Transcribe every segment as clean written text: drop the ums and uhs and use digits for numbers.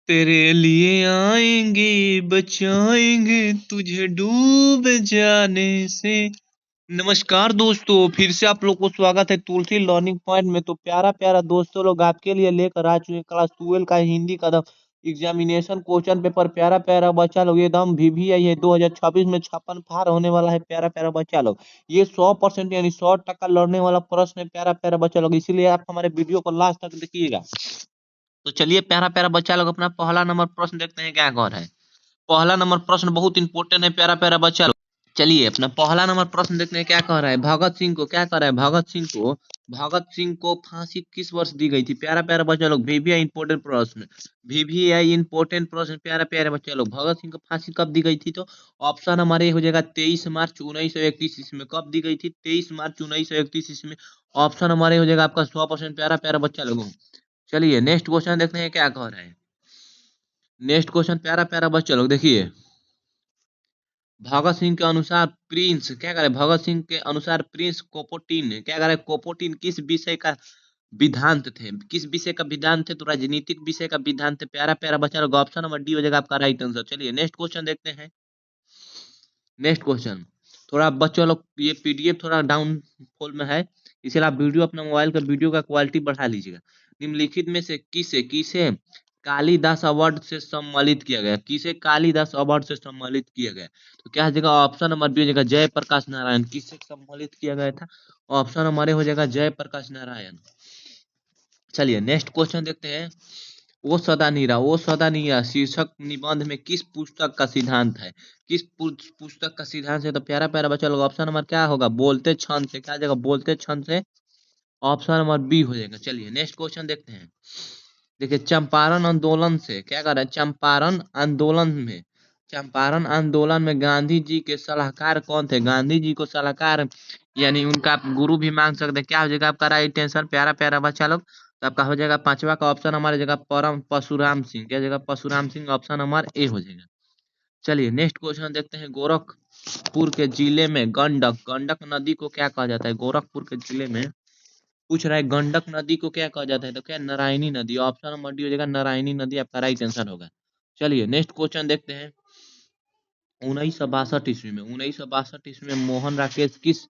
तेरे लिए आएंगे, बचाएंगे तुझे डूब जाने से। नमस्कार दोस्तों, फिर से आप लोग को स्वागत है तुलसी लर्निंग पॉइंट में। तो प्यारा प्यारा दोस्तों लोग आपके लिए लेकर आ चुके हैं क्लास 12 का हिंदी का एग्जामिनेशन क्वेश्चन पेपर। प्यारा प्यारा बच्चा लोग, एकदम VVI है 2026 में 56 पार होने वाला है। प्यारा प्यारा बच्चा लोग, ये 100% यानी 100% लड़ने वाला प्रश्न है। प्यारा प्यारा बच्चा लोग, इसीलिए आप हमारे वीडियो को लास्ट तक देखिएगा। तो चलिए प्यारा प्यारा बच्चा लोग, अपना पहला नंबर प्रश्न देखते हैं क्या कह रहा है। पहला नंबर प्रश्न बहुत इंपॉर्टेंट है प्यारा प्यारा बच्चा लोग। चलिए अपना पहला नंबर प्रश्न देखते हैं क्या कह रहा है। भगत सिंह को क्या कह रहा है, भगत सिंह को फांसी किस वर्ष दी गई थी। प्यारा प्यारा बच्चा लोग, VVI इंपॉर्टेंट प्रश्न, VVI इंपॉर्टेंट प्रश्न। प्यारा प्यारा बच्चा लोग, भगत सिंह को फांसी कब दी गई थी। तो ऑप्शन हमारे हो जाएगा 23 मार्च 1931 ईस्वी में। कब दी गई थी, 23 मार्च 1931 ईस्वी में। ऑप्शन हमारे हो जाएगा आपका 100%। प्यारा प्यारा बच्चा लोगों, चलिए नेक्स्ट क्वेश्चन देखते हैं क्या कह रहा है। नेक्स्ट क्वेश्चन प्यारा प्यारा बच्चा लोग देखिए। भगत सिंह के अनुसार प्रिंस क्या करे, भगत सिंह के अनुसार प्रिंस कोपोटीन क्या करे, कोपोटीन किस विषय का विधांत थे, किस विषय का विधांत थे। तो राजनीतिक विषय का विधांत थे। प्यारा प्यारा बच्चा लोग, ऑप्शन नंबर डी हो जाएगा आपका राइट आंसर। चलिए नेक्स्ट क्वेश्चन देखते हैं। नेक्स्ट क्वेश्चन, थोड़ा बच्चों लोग ये PDF थोड़ा डाउन फॉल में है, इसलिए आप वीडियो अपना मोबाइल का वीडियो का क्वालिटी बढ़ा लीजिएगा। निम्नलिखित में से किसे किसे कालिदास अवार्ड से सम्मानित किया गया, किसे कालिदास अवार्ड से सम्मानित किया गया। तो क्या हो जाएगा, ऑप्शन नंबर बी हो जाएगा जयप्रकाश नारायण। किससे सम्मानित किया गया था, ऑप्शन हमारे हो जाएगा जयप्रकाश नारायण। चलिए नेक्स्ट क्वेश्चन देखते हैं। वो सदा नीरा शीर्षक निबंध में किस पुस्तक का सिद्धांत है, किस पुस्तक का सिद्धांत है। तो प्यारा प्यारा बच्चा लोग, ऑप्शन नंबर क्या होगा, बोलते छंद से। क्या जगह, बोलते छंद से। ऑप्शन नंबर बी हो जाएगा। चलिए नेक्स्ट क्वेश्चन देखते हैं। देखिए चंपारण आंदोलन से क्या कर रहे हैं, चंपारण आंदोलन में गांधी जी के सलाहकार कौन थे। गांधी जी को सलाहकार यानी उनका आप गुरु भी मान सकते हैं। क्या हो जाएगा आपका राइट आंसर प्यारा प्यारा बच्चा लोग। तो आपका हो जाएगा पांचवा का ऑप्शन हमारी जगह परम परशुराम सिंह। क्या जगह, Parshuram Singh. Option number A हो जाएगा। चलिए नेक्स्ट क्वेश्चन देखते हैं। गोरखपुर के जिले में गंडक गंडक नदी को क्या कहा जाता है। गोरखपुर के जिले में पूछ रहा है गंडक नदी को क्या कहा जाता है। तो क्या, नारायणी नदी। ऑप्शन नंबर डी हो जाएगा नारायणी नदी आपका राइट आंसर होगा। चलिए नेक्स्ट क्वेश्चन देखते हैं। 1962 ईस्वी में मोहन राकेश किस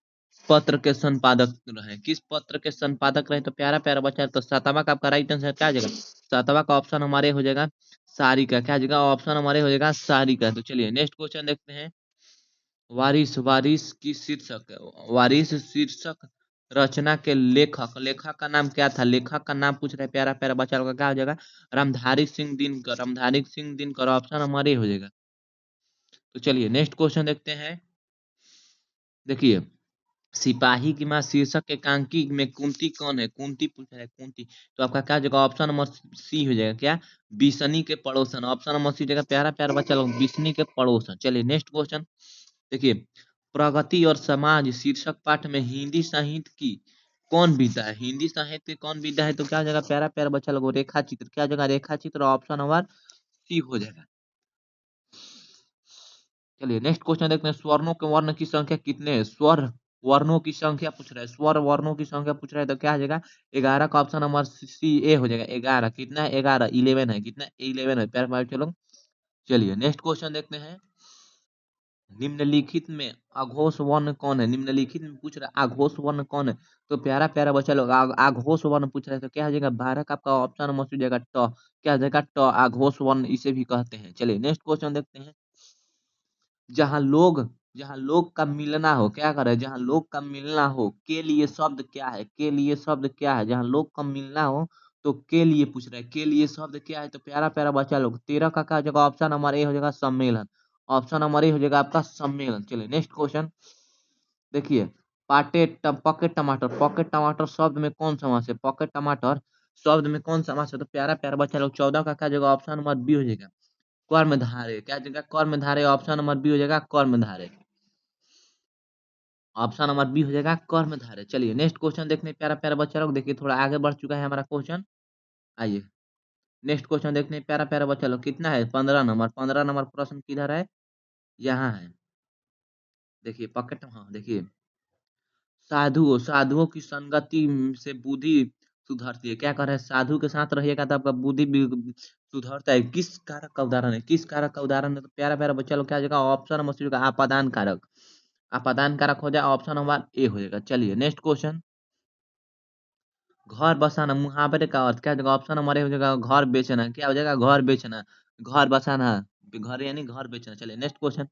पत्र के संपादक रहे, किस पत्र के संपादक रहे। तो प्यारा प्यारा बच्चा, तो सातवां का आपका राइट आंसर क्या आ जाएगा, सातवां का ऑप्शन हमारे हो जाएगा सारिका। क्या जगह, ऑप्शन हमारे हो जाएगा सारिका। तो चलिए नेक्स्ट क्वेश्चन देखते हैं। वारिस वारिस की शीर्षक, वारिस शीर्षक रचना के लेखक, लेखक का नाम क्या था। लेखक का नाम पूछ रहे प्यारा प्यारा बच्चा लोग का, क्या हो जाएगा, रामधारी सिंह दिनकर। रामधारी सिंह दिनकर ऑप्शन हमारे हो जाएगा। तो चलिए नेक्स्ट क्वेश्चन देखते हैं। देखिए, सिपाही की मां शीर्षक एकांकी में कुंती कौन है। कुंती पूछ रहा है, कुंती। तो आपका क्या जगह, ऑप्शन नंबर सी हो जाएगा। क्या, बिसनी के पड़ोसन। ऑप्शन नंबर सी जगह प्यारा प्यारा बच्चा लोग, बिसनी के पड़ोसन। चलिए नेक्स्ट क्वेश्चन देखिए। प्रगति और समाज शीर्षक पाठ में हिंदी साहित्य की कौन विधा है, हिंदी साहित्य की कौन विधा है। तो क्या जगह प्यारा प्यारा बच्चा लोग, रेखा चित्र। क्या जगह, रेखा चित्र। ऑप्शन नंबर सी हो जाएगा। चलिए नेक्स्ट क्वेश्चन देखते हैं। स्वर्णों के वर्ण की संख्या कितने हैं। स्वर वर्णों की संख्या पूछ रहा है, स्वर वर्णों की संख्या पूछ रहा है। तो क्या हो जाएगा, 11 का ऑप्शन नंबर सी ए हो जाएगा। 11 कितना है, 11 11 है। कितना, 11 है प्यारे भाई चलो। चलिए नेक्स्ट क्वेश्चन देखते हैं। निम्नलिखित में अघोष वर्ण कौन है, निम्नलिखित में पूछ रहा है अघोष वर्ण कौन है। तो प्यारा प्यारा बच्चा लोग, अघोष वर्ण पूछ रहा है। तो क्या हो जाएगा, 12 का आपका ऑप्शन नंबर हो जाएगा ट। क्या हो जाएगा ट, अघोष वर्ण इसे भी कहते हैं। चलिए नेक्स्ट क्वेश्चन देखते हैं। जहाँ लोग जहाँ लोग का मिलना हो, क्या करे, जहाँ लोग का मिलना हो के लिए शब्द क्या है, के लिए शब्द क्या है। जहाँ लोग का मिलना हो तो के लिए पूछ रहा है, के लिए शब्द क्या है। तो प्यारा प्यारा बच्चा लोग, 13 का क्या हो जाएगा, ऑप्शन नंबर ए हो जाएगा सम्मेलन। ऑप्शन नंबर ए हो जाएगा आपका सम्मेलन। चलिए नेक्स्ट क्वेश्चन देखिए। पॉकेट टमाटर, पॉकेट टमाटर शब्द में कौन समास है। पॉकेट टमाटर शब्द में कौन समास है। तो प्यारा प्यारा बच्चा लोग, 14 का क्या जगह, ऑप्शन नंबर बी हो जाएगा कर्मधारय। क्या जगह, कर्मधारय। ऑप्शन नंबर बी हो जाएगा कर्मधारय। ऑप्शन नंबर बी हो जाएगा कर्मधारय। चलिए नेक्स्ट क्वेश्चन देखने प्यारा प्यारा बच्चा लोग, देखिए थोड़ा आगे बढ़ चुका है हमारा क्वेश्चन। आइए नेक्स्ट क्वेश्चन देखने प्यारा प्यारा बच्चा लोग, कितना है, 15 नंबर। 15 नंबर प्रश्न किधर है, यहाँ है। देखिए पॉकेट, हाँ देखिए। साधुओं साधुओं की संगति से बुद्धि सुधरती है। क्या कर रहे हैं, साधु के साथ रहिएगा तो आपका बुद्धि भी सुधरता है। किस कारक का उदाहरण है, किस कारक का उदाहरण है, तो प्यारा प्यारा बच्चा लोग क्या हो जाएगा, ऑप्शन नंबर सी होगा आपादान कारक। आपादान कारक हो जाए, ऑप्शन नंबर ए हो जाएगा। चलिए नेक्स्ट क्वेश्चन, घर बसाना मुहावरे का अर्थ क्या हो जाएगा, ऑप्शन नंबर ए हो जाएगा घर बेचना। क्या हो जाएगा, घर बेचना, घर बसाना, घर यानी घर बेचना। चलिए नेक्स्ट क्वेश्चन,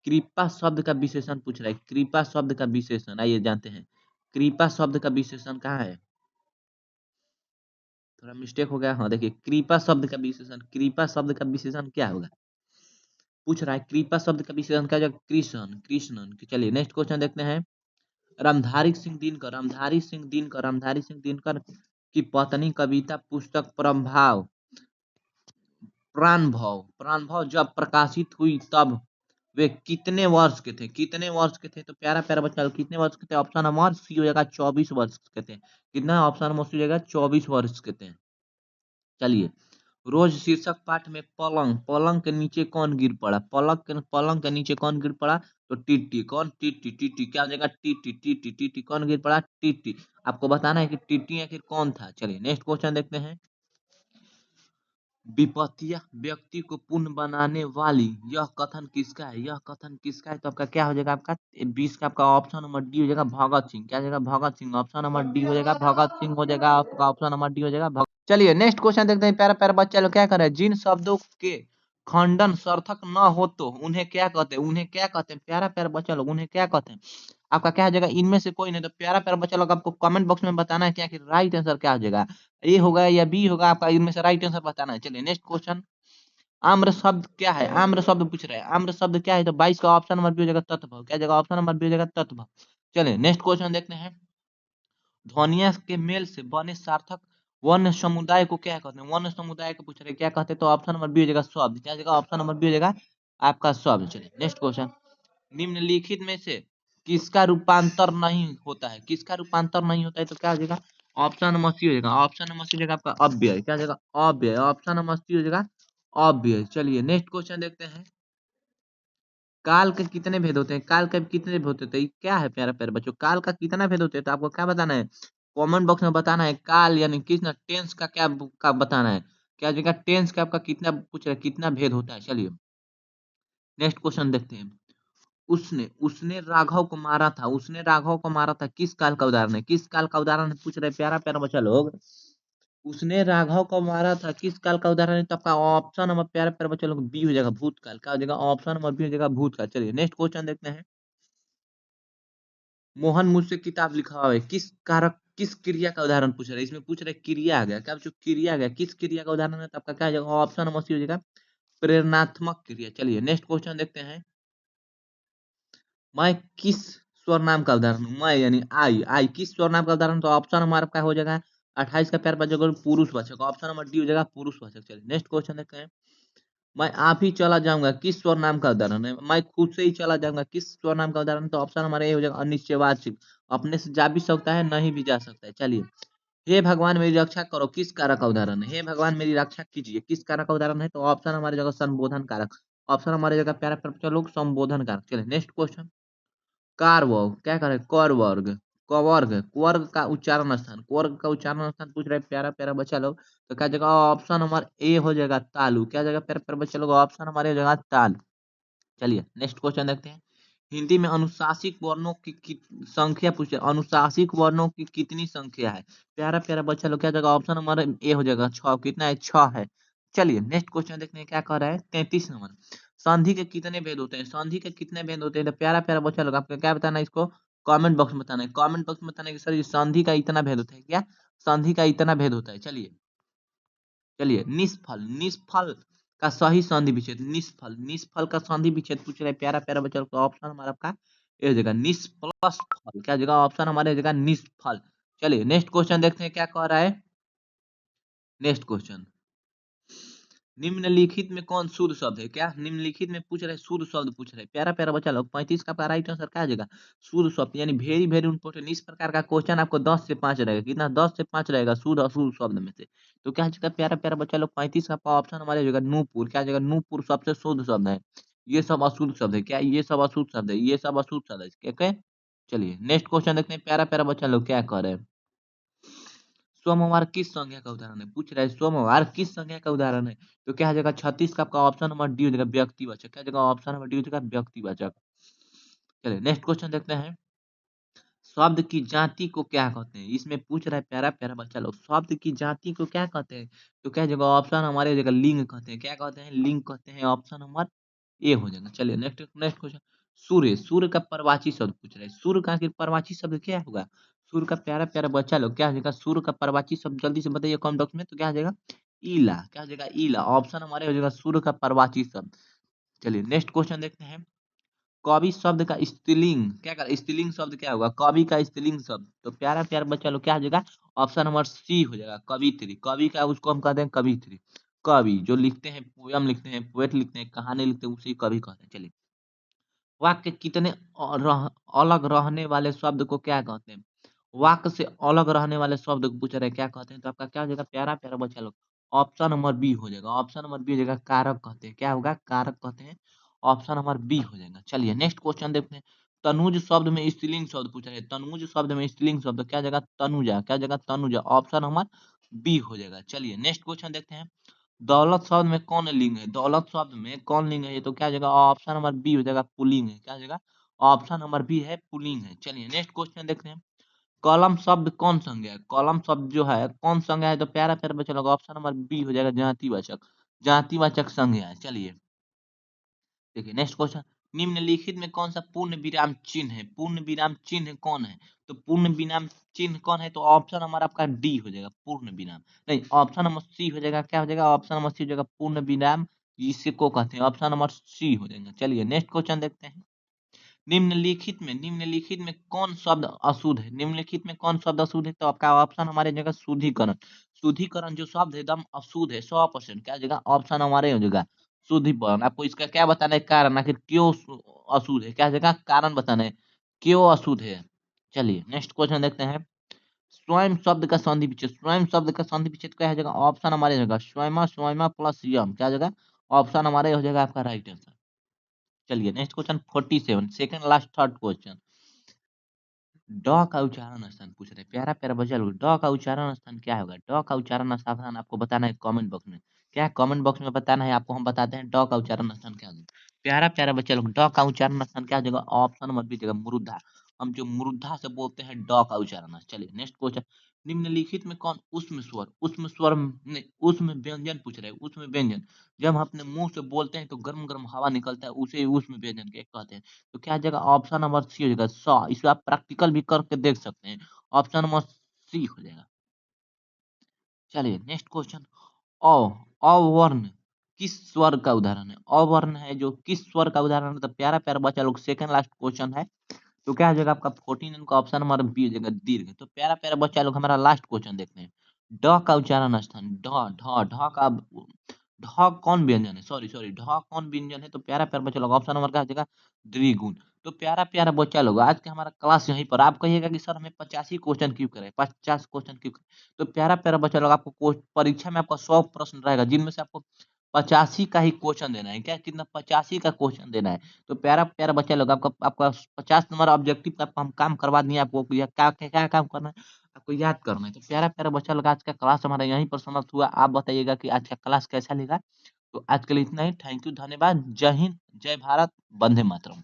कृपा शब्द का विशेषण पूछ रहा है, कृपा शब्द का विशेषण आइए जानते हैं। कृपा शब्द का विशेषण कहाँ है, थोड़ा मिस्टेक हो गया। हाँ देखिए, कृपा शब्द का विशेषण, कृपा शब्द का विशेषण क्या होगा, पूछ रहा है कृपा शब्द का विशेषण क्या होगा, कृष्ण, कृष्णन। चलिए नेक्स्ट क्वेश्चन देखते हैं, रामधारी सिंह दिनकर, रामधारी सिंह दिनकर, रामधारी सिंह दिनकर की पत्नी कविता पुस्तक प्रभाव, प्राणभव, प्राणभव जब प्रकाशित हुई तब वे कितने वर्ष के थे, कितने वर्ष के थे, तो प्यारा प्यारा बच्चा कितने वर्ष के थे, ऑप्शन नंबर सी हो जाएगा 24 वर्ष के थे। कितना, ऑप्शन नंबर सी हो जाएगा 24 वर्ष के थे। चलिए, रोज शीर्षक पाठ में पलंग, पलंग के नीचे कौन गिर पड़ा, पलंग के नीचे कौन गिर पड़ा, तो टीटी, कौन, टीटी, टीटी क्या हो जाएगा, टीटी, टीटी, टीटी कौन गिर पड़ा, टीटी। आपको बताना है कि टीटी आखिर कौन था। चलिए नेक्स्ट क्वेश्चन देखते हैं, विपत्तियां व्यक्ति को पूर्ण बनाने वाली, यह कथन किसका है, यह कथन किसका है, तो आपका क्या हो जाएगा, आपका 20 का आपका ऑप्शन नंबर डी हो जाएगा भगत सिंह। क्या हो जाएगा, Bhagat Singh, option number D हो जाएगा भगत सिंह हो जाएगा, आपका ऑप्शन नंबर डी हो जाएगा भगत। चलिए नेक्स्ट क्वेश्चन देखते हैं, प्यारा प्यारा बच्चा लोग क्या कर रहे हैं, जिन शब्दों के खंडन सार्थक न हो तो उन्हें क्या कहते हैं, उन्हें क्या कहते हैं, प्यारा प्यारा बच्चा लोग उन्हें क्या कहते हैं। आपका क्या हो जाएगा, इनमें से कोई नहीं, तो प्यारा प्यारा बच्चा लोग आपको कमेंट बॉक्स में बताना है क्या कि राइट आंसर क्या हो जाएगा, ए होगा या बी होगा, आपका इनमें से राइट आंसर बताना है। चलिए नेक्स्ट क्वेश्चन, आम्र शब्द क्या है, आम्र शब्द पूछ रहे हैं, आम्र शब्द क्या है, तो 22 का ऑप्शन नंबर बी हो जाएगा तत्व। क्या जगह, ऑप्शन नंबर बी हो जाएगा तत्व। चलिए नेक्स्ट क्वेश्चन देखते हैं, ध्वनिया के मेल से बने सार्थक वन्य समुदाय को क्या कहते हैं, वन्य समुदाय को पूछ रहे हैं क्या कहते हैं, तो ऑप्शन नंबर बी हो जाएगा शब्द। क्या जगह, ऑप्शन नंबर बी हो जाएगा आपका शब्द। चलिए नेक्स्ट क्वेश्चन, निम्नलिखित में से किसका रूपांतर नहीं होता है, किसका रूपांतर नहीं होता है, तो क्या हो जाएगा, ऑप्शन नंबर सी हो जाएगा, ऑप्शन नंबर सी हो जाएगा आपका अव्यय। क्या हो जाएगा, अव्यय, ऑप्शन नंबर सी हो जाएगा अव्यय। चलिए नेक्स्ट क्वेश्चन देखते हैं, काल के कितने भेद होते हैं, काल के कितने भेद होते हैं, ये क्या है प्यारा प्यारे बच्चों, काल का कितना भेद होते हैं, तो आपको क्या बताना है, कमेंट बॉक्स में बताना है। काल यानी कितना, टेंस का क्या का बताना है। क्या जगह टेंस का आपका कितना पूछ रहा है, कितना भेद होता है। चलिए नेक्स्ट क्वेश्चन देखते हैं, उसने राघव को मारा था, उसने राघव को मारा था किस काल का उदाहरण है, किस काल का उदाहरण है, पूछ रहे प्यारा प्यारा बच्चा लोग, उसने राघव को मारा था किस काल का उदाहरण है, तो आपका ऑप्शन नंबर प्यारे प्यारे बच्चा लोग बी हो जाएगा भूतकाल। का हो जाएगा, ऑप्शन नंबर बी हो जाएगा भूतकाल। चलिए नेक्स्ट क्वेश्चन देखते हैं, मोहन मुझसे किताब लिखवाए, किस कारक, किस क्रिया का उदाहरण पूछ रहे हैं, इसमें पूछ रहे क्रिया आ गया, क्या पूछो, क्रिया आ गया, किस क्रिया का उदाहरण है, तो आपका क्या हो जाएगा, ऑप्शन नंबर सी हो जाएगा प्रेरणात्मक क्रिया। चलिए नेक्स्ट क्वेश्चन देखते हैं, मैं किस स्वर नाम का उदाहरण हूँ, मैं यानी आई, आई किस स्वर नाम का उदाहरण, तो ऑप्शन नंबर आपका हो जाएगा 28 का प्यार बचेगा पुरुष वाचक, ऑप्शन नंबर डी हो जाएगा पुरुष वाचक। चलिए नेक्स्ट क्वेश्चन देखते हैं, मैं आप ही चला जाऊंगा किस स्वर नाम का उदाहरण है, मैं खुद से ही चला जाऊंगा किस स्वर नाम का उदाहरण, तो ऑप्शन हमारा ये हो जाएगा अनिश्चयवाची, अपने से जा भी सकता है नहीं भी जा सकता है। चलिए, हे भगवान मेरी रक्षा करो किस कारक का उदाहरण है, हे भगवान मेरी रक्षा कीजिए किस कारक का उदाहरण है, तो ऑप्शन हमारी जगह संबोधन कारक, ऑप्शन हमारी जगह प्यारा प्यारा लोग संबोधन कारक। चलिए नेक्स्ट क्वेश्चन, कार्वर्ग क्या करे, कर वर्ग, कवर्ग, वर्ग का उच्चारण स्थान, वर्ग का उच्चारण स्थान पूछ रहे प्यारा प्यारा बच्चा लोग, तो क्या जगह, ऑप्शन नंबर ए हो जाएगा तालु। क्या जगह प्यारा प्यारा बच्चा लोग, ऑप्शन नंबर ए हो जाएगा तालु। चलिए नेक्स्ट क्वेश्चन देखते हैं, हिंदी में अनुशासिक वर्णों की संख्या पूछे, अनुशासिक वर्णों की कितनी संख्या है, प्यारा प्यारा बच्चा लोग, क्या जगह, ऑप्शन नंबर ए हो जाएगा 6, कितना है, 6 है। चलिए नेक्स्ट क्वेश्चन देखते हैं क्या कह रहा है, 33 नंबर, संधि के कितने भेद होते हैं, संधि के कितने भेद होते हैं, तो प्यारा प्यारा बच्चा लोग आपको क्या बताना है, इसको कमेंट बॉक्स में बताना है, कमेंट बॉक्स में बताना है कि सर ये संधि का इतना भेद होता है, क्या संधि का इतना भेद होता है। चलिए, चलिए निष्फल, निष्फल का सही संधि विच्छेद, निष्फल, निष्फल का संधि विच्छेद पूछ रहे प्यारा प्यारा बच्चा लोग, तो ऑप्शन हमारा आपका ए हो जाएगा निष्प्लस फल। क्या जगह, ऑप्शन हमारे हो जाएगा निष्फल। चलिए नेक्स्ट क्वेश्चन देखते हैं क्या कह रहा है, नेक्स्ट क्वेश्चन, निम्नलिखित में कौन शुद्ध शब्द है, क्या निम्नलिखित में पूछ रहे शुद्ध शब्द पूछ रहे प्यारा प्यारा बच्चा लोग, 35 का राइट आंसर क्या आ जाएगा, शुद्ध शब्द यानी वेरी वेरी इंपॉर्टेंट। इस प्रकार का क्वेश्चन आपको 10 से 5 रहेगा, कितना 10 से 5 रहेगा शुद्ध अशुद्ध शब्द में से, तो क्या जाएगा प्यारा प्यारा बच्चा लोग, 35 का ऑप्शन हमारे हो जाएगा नूपुर। क्या जाएगा, नूपुर सबसे शुद्ध शब्द है, ये सब अशुद्ध शब्द है, क्या ये सब अशुद्ध शब्द है, ये सब अशुद्ध शब्द है, क्या। चलिए नेक्स्ट क्वेश्चन देखते हैं प्यारा प्यारा बच्चा लोग क्या कर रहे हैं, सोमवार किस संख्या का उदाहरण है? पूछ रहा है सोमवार किस संख्या का उदाहरण है? तो क्या हो जाएगा 36 का आपका ऑप्शन नंबर डी हो जाएगा व्यक्तिवाचक। क्या हो जाएगा ऑप्शन नंबर डी हो जाएगा व्यक्तिवाचक। चलिए नेक्स्ट क्वेश्चन देखते हैं। शब्द की जाति को क्या कहते हैं? इसमें पूछ रहा है प्यारा प्यारा बच्चा लोग, शब्द की जाति को क्या कहते हैं? तो क्या जगह ऑप्शन हमारे हो जाएगा लिंग कहते हैं। क्या कहते हैं? लिंग कहते हैं। ऑप्शन नंबर ए हो जाएगा। चलिए नेक्स्ट नेक्स्ट क्वेश्चन। सूर्य, सूर्य का परवाची शब्द पूछ रहे हैं। सूर्य का आखिर परवाची शब्द क्या होगा? सूर्य का प्यारा प्यारा बच्चा लोग क्या हो जाएगा? सूर्य का परवाची शब्द जल्दी से बताइए कमेंट बॉक्स में। तो क्या हो जाएगा? ईला। क्या हो जाएगा? ईला। ऑप्शन हमारे हो जाएगा सूर्य का परवाची शब्द। चलिए नेक्स्ट क्वेश्चन देखते हैं। कवि शब्द का स्त्रीलिंग क्या कर स्त्रीलिंग शब्द क्या होगा? कवि का स्त्रीलिंग शब्द। तो प्यारा प्यारा बच्चा लोग क्या हो जाएगा? ऑप्शन नंबर सी हो जाएगा कवित्री। कवि का उसको हम कहते हैं कवित्री। कवि जो लिखते हैं, पोयम लिखते हैं, पोएट लिखते हैं, कहानी लिखते हैं, उसे कवि कहते हैं। चलिए वाक्य कितने अलग रहने वाले शब्द को क्या कहते हैं? वाक्य से अलग रहने वाले शब्द को पूछ रहे हैं क्या कहते हैं? तो आपका क्या हो जाएगा प्यारा प्यारा बच्चा लोग? ऑप्शन नंबर बी हो जाएगा। ऑप्शन नंबर बी हो जाएगा कारक कहते हैं। क्या होगा? कारक कहते हैं। ऑप्शन नंबर बी हो जाएगा। चलिए नेक्स्ट क्वेश्चन देखते हैं। तनुज शब्द में स्त्रीलिंग शब्द पूछ रहे हैं। तनुज शब्द में स्त्रीलिंग शब्द क्या जगह? तनुजा। क्या जगह? तनुजा। ऑप्शन नंबर बी हो जाएगा। चलिए नेक्स्ट क्वेश्चन देखते हैं। दौलत शब्द में कौन लिंग है? दौलत शब्द में कौन लिंग है? ये तो क्या जगह? ऑप्शन नंबर बी हो जाएगा पुल्लिंग है। क्या जगह? ऑप्शन नंबर बी है पुल्लिंग है। चलिए नेक्स्ट क्वेश्चन देखते हैं। कलम शब्द कौन संज्ञा है? कलम शब्द जो है कौन संज्ञा है? तो प्यारा प्यारा बच्चा लोग ऑप्शन नंबर बी हो जाएगा जातिवाचक। जातिवाचक संज्ञा है। चलिए देखिए नेक्स्ट क्वेश्चन। निम्नलिखित में कौन सा पूर्ण विराम चिन्ह है? पूर्ण विराम चिन्ह कौन है? तो पूर्ण विराम चिन्ह कौन है? तो ऑप्शन नंबर आपका डी हो जाएगा पूर्ण विराम। नहीं, ऑप्शन नंबर सी हो जाएगा। क्या हो जाएगा? ऑप्शन नंबर सी हो जाएगा पूर्ण विराम। इसे को कहते हैं। ऑप्शन नंबर सी हो जाएगा। चलिए नेक्स्ट क्वेश्चन देखते हैं। निम्नलिखित में कौन शब्द अशुद्ध है? निम्नलिखित में कौन शब्द अशुद्ध है? तो आपका ऑप्शन हमारे जगह शुद्धिकरण। शुद्धिकरण जो शब्द है एकदम अशुद्ध है 100%। क्या जगह? ऑप्शन हमारे हो जाएगा शुद्धिकरण। आपको इसका क्या बताना है? कारण। आखिर क्यों अशुद्ध है? क्या जगह? कारण बताना है क्यों अशुद्ध है। चलिए नेक्स्ट क्वेश्चन देखते हैं। स्वयं शब्द का संधि विच्छेद। स्वयं शब्द का संधि विच्छेद क्या हो जाएगा? ऑप्शन हमारे हो जाएगा स्वयं स्वयं प्लस यम। क्या जगह? ऑप्शन हमारे हो जाएगा आपका राइट आंसर। चलिए next question 47 second last third question. ड का उच्चारण स्थान पूछ रहे हैं। प्यारा प्यारा बच्चा लोग ड का उच्चारण स्थान क्या होगा? ड का उच्चारण स्थान आपको बताना है कमेंट बॉक्स में। क्या कमेंट बॉक्स में बताना है आपको? हम बताते हैं ड का उच्चारण स्थान क्या होगा। प्यारा प्यारा बच्चा लोग ड का उच्चारण स्थान क्या हो जाएगा? ऑप्शन नंबर बी जगह मूर्धा। हम जो मूर्धा से बोलते हैं ड का उच्चारण। चलिए नेक्स्ट क्वेश्चन। निम्नलिखित में कौन उष्म स्वर उष्म स्वर नहीं उष्म व्यंजन पूछ रहे हैं। उष्म व्यंजन जब हम अपने मुंह से बोलते हैं तो गर्म गर्म हवा निकलता है, उसे उष्म व्यंजन के कहते हैं। तो क्या जगह? ऑप्शन नंबर सी हो जाएगा स। इसको आप प्रैक्टिकल भी करके देख सकते हैं। ऑप्शन नंबर सी हो जाएगा। चलिए नेक्स्ट क्वेश्चन। अ अवर्ण किस स्वर का उदाहरण है? अवर्ण है जो किस स्वर का उदाहरण है? तो प्यारा प्यारा बच्चा लोग सेकंड लास्ट क्वेश्चन है। तो क्या हो जाएगा आपका 14 का ऑप्शन नंबर बी हो जाएगा दीर्घ। तो प्यारा प्यारा बच्चा लोग हमारा लास्ट क्वेश्चन देखते हैं। ड का उच्चारण स्थान ढ ढ ढ का ढ कौन व्यंजन है? सॉरी सॉरी ढ कौन व्यंजन है? तो प्यारा प्यारा बच्चा लोग ऑप्शन नंबर क्या हो जाएगा? द्विगुण। तो प्यारा प्यारा बच्चा लोग आज के हमारा क्लास यहीं पर। आप कहिएगा कि सर हमें 85 क्वेश्चन क्यों करें, 50 क्वेश्चन क्यों करें? तो प्यारा प्यारा बच्चा लोग आपको परीक्षा में आपका 100 प्रश्न रहेगा जिनमें से आपको 85 का ही क्वेश्चन देना है। क्या कितना? 85 का क्वेश्चन देना है। तो प्यारा प्यारा बच्चा लोग आपका आपका 50 नंबर ऑब्जेक्टिव का हम काम करवा दिए आपको। क्या क्या क्या काम करना है? आपको याद करना है। तो प्यारा प्यारा बच्चा लोग आज का क्लास हमारा यहीं पर समाप्त हुआ। आप बताइएगा कि आज का क्लास कैसा लगा। तो आज के लिए इतना ही। थैंक यू, धन्यवाद। जय हिंद, जय भारत, वंदे मातरम।